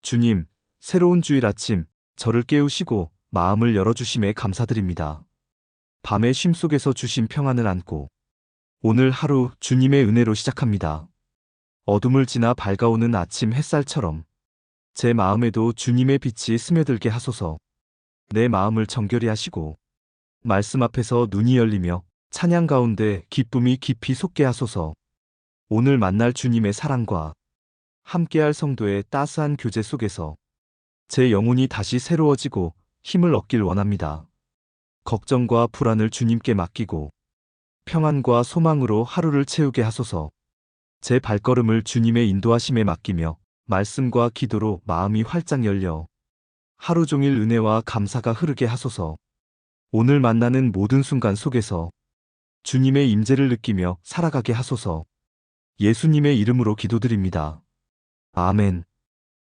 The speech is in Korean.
주님, 새로운 주일 아침, 저를 깨우시고 마음을 열어주심에 감사드립니다. 밤의 쉼 속에서 주신 평안을 안고 오늘 하루 주님의 은혜로 시작합니다. 어둠을 지나 밝아오는 아침 햇살처럼 제 마음에도 주님의 빛이 스며들게 하소서. 내 마음을 정결히 하시고 말씀 앞에서 눈이 열리며 찬양 가운데 기쁨이 깊이 솟게 하소서. 오늘 만날 주님의 사랑과 함께할 성도의 따스한 교제 속에서 제 영혼이 다시 새로워지고 힘을 얻길 원합니다. 걱정과 불안을 주님께 맡기고 평안과 소망으로 하루를 채우게 하소서. 제 발걸음을 주님의 인도하심에 맡기며 말씀과 기도로 마음이 활짝 열려 하루 종일 은혜와 감사가 흐르게 하소서. 오늘 만나는 모든 순간 속에서 주님의 임재를 느끼며 살아가게 하소서. 예수님의 이름으로 기도드립니다. 아멘.